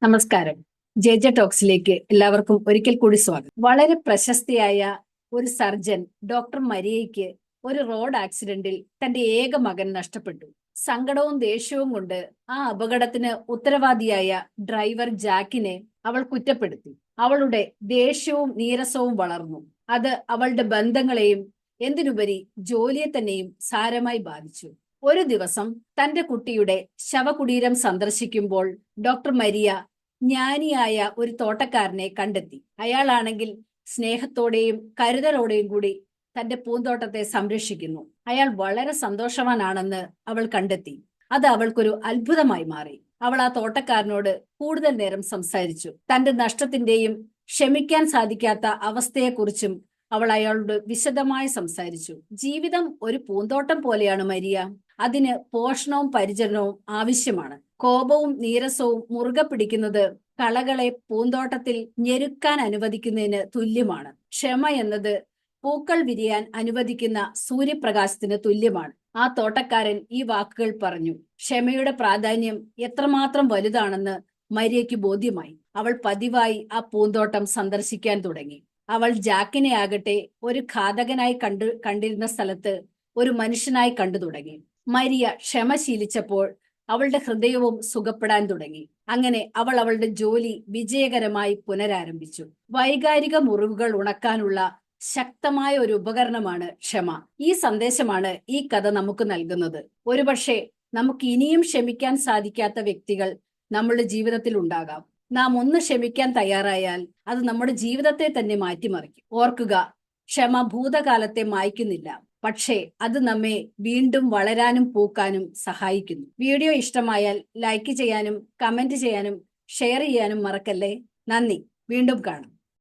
നമസ്കാരം. ജെ ടോക്സിലേക്ക് എല്ലാവർക്കും ഒരിക്കൽ കൂടി സ്വാഗതം. വളരെ പ്രശസ്തിയായ ഒരു സർജൻ ഡോക്ടർ മരിയയ്ക്ക് ഒരു റോഡ് ആക്സിഡന്റിൽ തന്റെ ഏക മകൻ നഷ്ടപ്പെട്ടു. സങ്കടവും ദേഷ്യവും കൊണ്ട് ആ അപകടത്തിന് ഉത്തരവാദിയായ ഡ്രൈവർ ജാക്കിനെ അവൾ കുറ്റപ്പെടുത്തി. അവളുടെ ദേഷ്യവും നീരസവും വളർന്നു. അത് അവളുടെ ബന്ധങ്ങളെയും എന്തിനുപരി ജോലിയെ തന്നെയും സാരമായി ബാധിച്ചു. ഒരു ദിവസം തന്റെ കുട്ടിയുടെ ശവകുടീരം സന്ദർശിക്കുമ്പോൾ ഡോക്ടർ മരിയ ജ്ഞാനിയായ ഒരു തോട്ടക്കാരനെ കണ്ടെത്തി. അയാളാണെങ്കിൽ സ്നേഹത്തോടെയും കരുതലോടെയും കൂടി തന്റെ പൂന്തോട്ടത്തെ സംരക്ഷിക്കുന്നു. അയാൾ വളരെ സന്തോഷവാനാണെന്ന് അവൾ കണ്ടെത്തി. അത് അവൾക്കൊരു അത്ഭുതമായി മാറി. അവൾ ആ തോട്ടക്കാരനോട് കൂടുതൽ നേരം സംസാരിച്ചു. തന്റെ നഷ്ടത്തിന്റെയും ക്ഷമിക്കാൻ സാധിക്കാത്ത അവസ്ഥയെക്കുറിച്ചും അവൾ അയാളോട് വിശദമായി സംസാരിച്ചു. ജീവിതം ഒരു പൂന്തോട്ടം പോലെയാണ് മരിയ. അതിന് പോഷണവും പരിചരണവും ആവശ്യമാണ്. കോപവും നീരസവും മുറുകെ പിടിക്കുന്നത് കളകളെ പൂന്തോട്ടത്തിൽ ഞെരുക്കാൻ അനുവദിക്കുന്നതിന് തുല്യമാണ്. ക്ഷമ എന്നത് പൂക്കൾ വിരിയാൻ അനുവദിക്കുന്ന സൂര്യപ്രകാശത്തിന് തുല്യമാണ്. ആ തോട്ടക്കാരൻ ഈ വാക്കുകൾ പറഞ്ഞു. ക്ഷമയുടെ പ്രാധാന്യം എത്രമാത്രം വലുതാണെന്ന് മരിയയ്ക്ക് ബോധ്യമായി. അവൾ പതിവായി ആ പൂന്തോട്ടം സന്ദർശിക്കാൻ തുടങ്ങി. അവൾ ജാക്കിനെ ആകട്ടെ ഒരു ഘാതകനായി കണ്ടിരുന്ന സ്ഥലത്ത് ഒരു മനുഷ്യനായി കണ്ടു തുടങ്ങി. മരിയ ക്ഷമ ശീലിച്ചപ്പോൾ അവളുടെ ഹൃദയവും സുഖപ്പെടാൻ തുടങ്ങി. അങ്ങനെ അവൾ അവളുടെ ജോലി വിജയകരമായി പുനരാരംഭിച്ചു. വൈകാരിക മുറിവുകൾ ഉണക്കാനുള്ള ശക്തമായ ഒരു ഉപകരണമാണ് ക്ഷമ. ഈ സന്ദേശമാണ് ഈ കഥ നമുക്ക് നൽകുന്നത്. ഒരുപക്ഷെ നമുക്ക് ഇനിയും ക്ഷമിക്കാൻ സാധിക്കാത്ത വ്യക്തികൾ നമ്മുടെ ജീവിതത്തിൽ ഉണ്ടാകാം. നാം ഒന്ന് ക്ഷമിക്കാൻ തയ്യാറായാൽ അത് നമ്മുടെ ജീവിതത്തെ തന്നെ മാറ്റിമറിക്കും. ഓർക്കുക, ക്ഷമ ഭൂതകാലത്തെ മായ്ക്കുന്നില്ല, പക്ഷേ അത് നമ്മെ വീണ്ടും വളരാനും പൂക്കാനും സഹായിക്കുന്നു. വീഡിയോ ഇഷ്ടമായാൽ ലൈക്ക് ചെയ്യാനും കമന്റ് ചെയ്യാനും ഷെയർ ചെയ്യാനും മറക്കല്ലേ. നന്ദി. വീണ്ടും കാണാം.